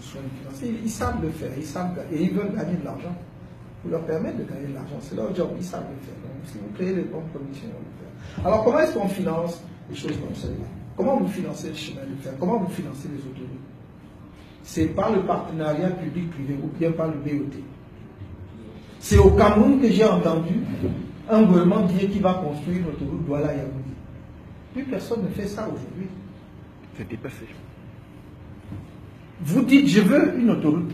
soins financiers. Ils savent le faire, et ils veulent gagner de l'argent. Vous leur permettez de gagner de l'argent, c'est leur job, ils savent le faire. Donc, si vous créez les bonnes conditions, on le fait. Alors, comment est-ce qu'on finance les choses comme celle-là? Comment vous financez le chemin de fer? Comment vous financez les autoroutes? C'est par le partenariat public-privé ou bien par le BOT. C'est au Cameroun que j'ai entendu un gouvernement dire qu'il va construire l'autoroute Douala-Yaoundé. Plus personne ne fait ça aujourd'hui. C'est dépassé. Vous dites, je veux une autoroute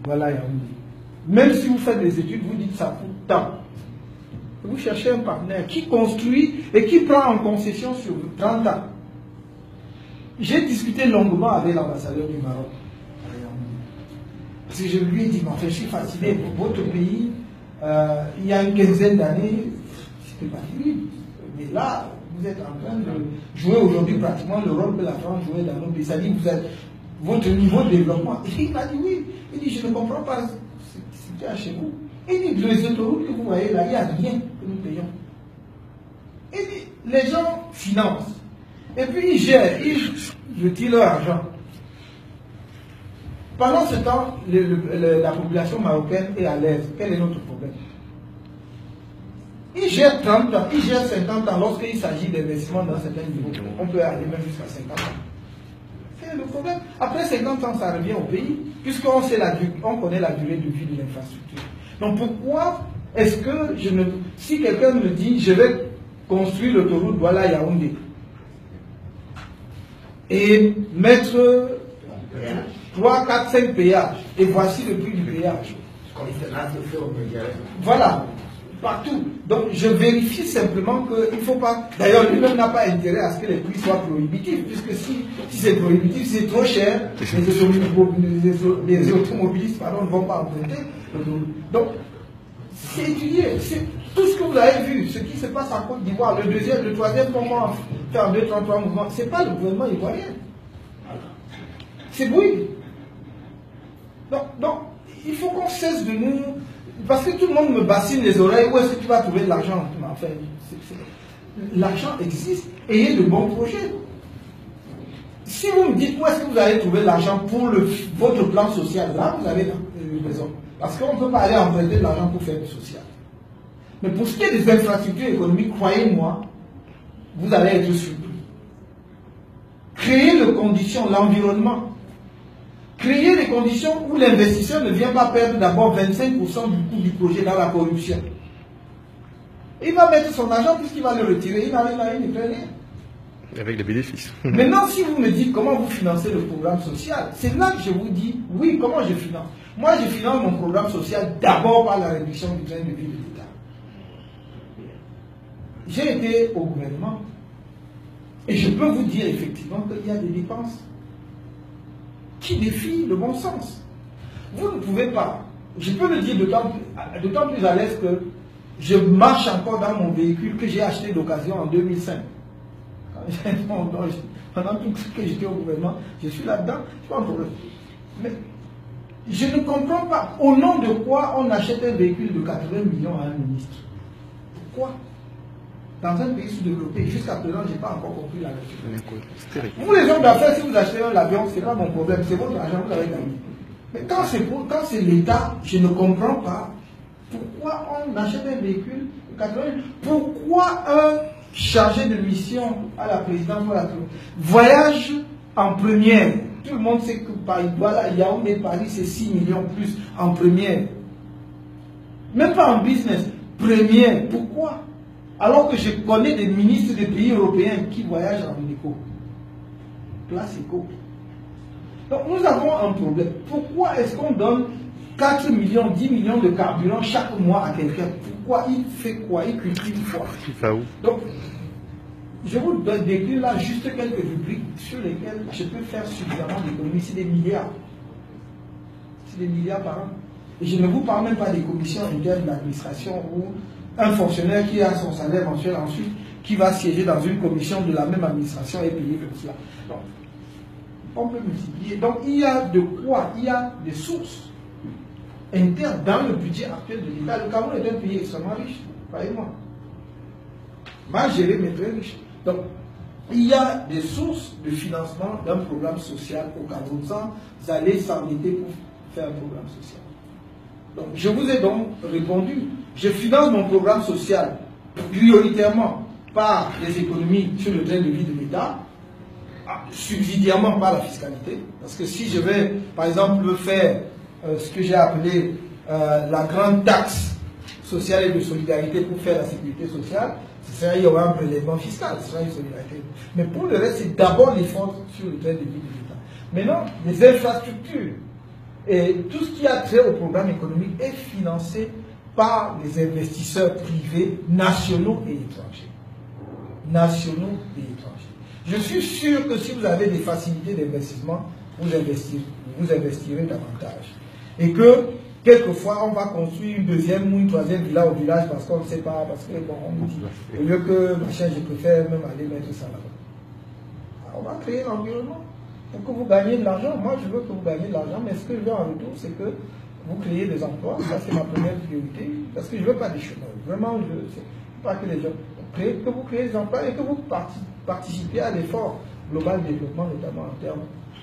Douala-Yaoundé. Même si vous faites des études, vous dites ça coûte tant. Vous cherchez un partenaire qui construit et qui prend en concession sur 30 ans. J'ai discuté longuement avec l'ambassadeur du Maroc. Parce que je lui ai dit, mais en fait, je suis fasciné pour votre pays. Il y a une quinzaine d'années, c'était pas terrible. Mais là, vous êtes en train de jouer aujourd'hui pratiquement le rôle que la France jouait dans nos pays. Ça dit que vous êtes votre niveau de développement. Et il m'a dit oui. Il dit, je ne comprends pas ce qu'il y a chez vous. Il dit, les autoroutes que vous voyez là, il n'y a rien que nous payons. Il dit, les gens financent. Et puis ils gèrent, ils retirent leur argent. Pendant ce temps, la population marocaine est à l'aise. Quel est notre problème? Ils gèrent 30 ans, ils gèrent 50 ans lorsqu'il s'agit d'investissement dans certains niveaux. On peut aller même jusqu'à 50 ans. C'est le problème. Après 50 ans, ça revient au pays, puisqu'on connaît la durée de vie de l'infrastructure. Donc pourquoi est-ce que si quelqu'un me dit, je vais construire l'autoroute Douala-Yaoundé, et mettre 3, 4, 5 péages, et voici le prix du péage. Voilà, partout. Donc je vérifie simplement qu'il ne faut pas... D'ailleurs, lui-même n'a pas intérêt à ce que les prix soient prohibitifs, puisque si c'est prohibitif, c'est trop cher, les automobilistes ne vont pas emprunter. Donc, c'est étudié. Tout ce que vous avez vu, ce qui se passe en Côte d'Ivoire, le troisième moment, faire 2, 33 mouvements, ce n'est pas le gouvernement ivoirien. C'est Bouygues. Donc, il faut qu'on cesse de nous... Parce que tout le monde me bassine les oreilles, où est-ce que tu vas trouver de l'argent? Enfin, l'argent existe, ayez de bons projets. Si vous me dites où est-ce que vous allez trouver de l'argent pour votre plan social, là vous avez raison. Parce qu'on ne peut pas aller emprunter de l'argent pour faire du social. Mais pour ce qui est des infrastructures économiques, croyez-moi, vous allez être surpris. Créer les conditions, l'environnement. Créer les conditions où l'investisseur ne vient pas perdre d'abord 25% du coût du projet dans la corruption. Il va mettre son argent puisqu'il va le retirer, il ne fait rien. Avec les bénéfices. Maintenant, si vous me dites comment vous financez le programme social, c'est là que je vous dis, oui, comment je finance. Moi, je finance mon programme social d'abord par la réduction du train de vie de l'État. J'ai été au gouvernement et je peux vous dire effectivement qu'il y a des dépenses qui défient le bon sens. Vous ne pouvez pas, je peux le dire d'autant plus à l'aise que je marche encore dans mon véhicule que j'ai acheté d'occasion en 2005. Pendant tout ce que j'étais au gouvernement, je suis là-dedans, c'est pas un problème. Mais je ne comprends pas au nom de quoi on achète un véhicule de 80 millions à un ministre. Pourquoi? Dans un pays sous-développé, jusqu'à présent, je n'ai pas encore compris la raison. Vous les hommes d'affaires, si vous achetez un avion, ce n'est pas mon problème, c'est votre argent, vous l'avez gagné. Mais quand c'est l'État, je ne comprends pas pourquoi on achète un véhicule de 80 millions. Pourquoi un chargé de mission à la présidence voyage en première? Tout le monde sait que Yaoundé Paris c'est 6 millions plus en première. Même pas en business, première. Pourquoi? Alors que je connais des ministres des pays européens qui voyagent en éco. Place éco. Donc nous avons un problème. Pourquoi est-ce qu'on donne 4 millions, 10 millions de carburant chaque mois à quelqu'un? Pourquoi? Il fait quoi? Il cultive quoi? Il va où? Donc, je vous décris là juste quelques rubriques sur lesquelles je peux faire suffisamment d'économies. C'est des milliards. C'est des milliards par an. Et je ne vous parle même pas des commissions internes de l'administration où un fonctionnaire qui a son salaire mensuel ensuite, qui va siéger dans une commission de la même administration et payer comme cela. Donc, on peut multiplier. Donc, il y a de quoi? Il y a des sources internes dans le budget actuel de l'État. Le Cameroun est un pays extrêmement riche, croyez-moi. Mal géré, mais très riche. Donc, il y a des sources de financement d'un programme social au Cameroun sans aller s'endetter pour faire un programme social. Donc, je vous ai donc répondu. Je finance mon programme social prioritairement par les économies sur le train de vie de l'État, subsidiairement par la fiscalité. Parce que si je vais, par exemple, faire ce que j'ai appelé la grande taxe sociale et de solidarité pour faire la sécurité sociale, il y aura un prélèvement fiscal, ce sera une solidarité. Mais pour le reste, c'est d'abord l'effort sur le train de vie de l'État. Maintenant, les infrastructures et tout ce qui a trait au programme économique est financé par les investisseurs privés nationaux et étrangers. Nationaux et étrangers. Je suis sûr que si vous avez des facilités d'investissement, vous investirez davantage. Et que quelquefois, on va construire une deuxième ou une troisième villa au village parce qu'on ne sait pas, parce que bon, on nous dit, au lieu que machin, je préfère même aller mettre ça là-bas. On va créer l'environnement pour que vous gagniez de l'argent. Moi, je veux que vous gagniez de l'argent, mais ce que je veux en retour, c'est que vous créez des emplois. Ça, c'est ma première priorité. Parce que je ne veux pas des chômeurs. Vraiment, je ne veux pas que les gens que vous créez des emplois et que vous participez à l'effort global de développement, notamment en termes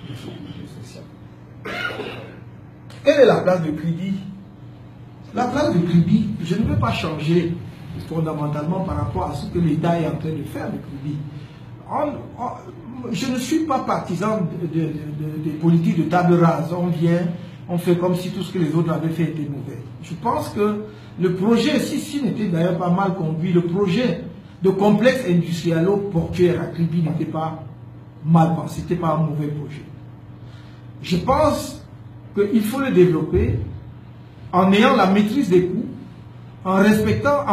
de sécurité sociale. Quelle est la place de Kribi? La place de Kribi, je ne veux pas changer fondamentalement par rapport à ce que l'État est en train de faire de Kribi. Je ne suis pas partisan des politiques de table rase. On vient, on fait comme si tout ce que les autres avaient fait était mauvais. Je pense que le projet, si n'était d'ailleurs pas mal conduit, le projet de complexe industrialo-portuaire à Kribi n'était pas mal pensé, c'était pas un mauvais projet. Je pense qu'il faut le développer en ayant la maîtrise des coûts, en restant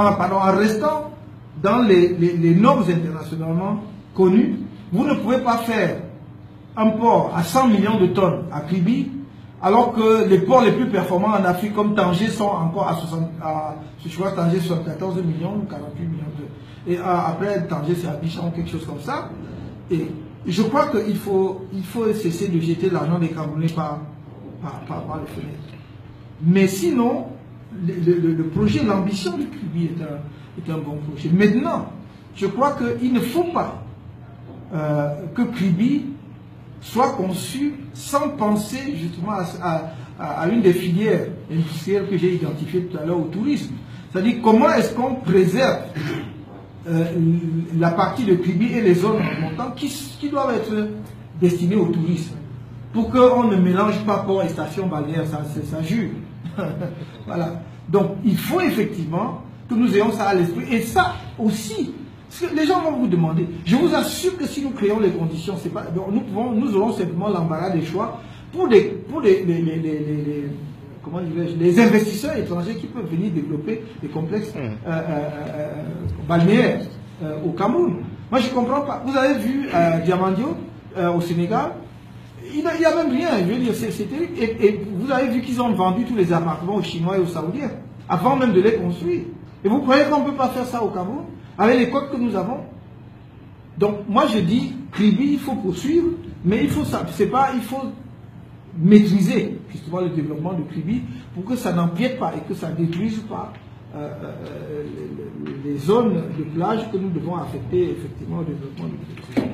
dans les normes internationalement connues. Vous ne pouvez pas faire un port à 100 millions de tonnes à Kribi, alors que les ports les plus performants en Afrique, comme Tanger, sont encore je crois que Tanger, 74 millions ou 48 millions de. Et après, Tanger, c'est Abidjan, quelque chose comme ça. Et je crois qu'il faut cesser de jeter l'argent des Camerounais par les fenêtres. Mais sinon, le projet, l'ambition du Kribi est un bon projet. Maintenant, je crois qu'il ne faut pas que Kribi soit conçu sans penser justement à une des filières industrielles que j'ai identifiées tout à l'heure au tourisme. C'est-à-dire comment est-ce qu'on préserve la partie de Kribi et les zones montantes qui doivent être destinées au tourisme. Pour qu'on ne mélange pas port et station balnéaire, ça jure. Voilà. Donc, il faut effectivement que nous ayons ça à l'esprit. Et ça aussi, parce que les gens vont vous demander, je vous assure que si nous créons les conditions, c'est pas, nous aurons simplement l'embarras des choix pour les investisseurs étrangers qui peuvent venir développer des complexes balnéaires au Cameroun. Moi, je ne comprends pas. Vous avez vu Diamandio au Sénégal? Il n'y a même rien, je veux dire, c'est terrible. Et vous avez vu qu'ils ont vendu tous les appartements aux Chinois et aux Saoudiens, avant même de les construire. Et vous croyez qu'on ne peut pas faire ça au Cameroun, avec les côtes que nous avons? Donc, moi je dis, Kribi, il faut poursuivre, mais il faut maîtriser justement le développement de Kribi pour que ça n'empiète pas et que ça ne détruise pas les zones de plage que nous devons affecter effectivement au développement de Kribi.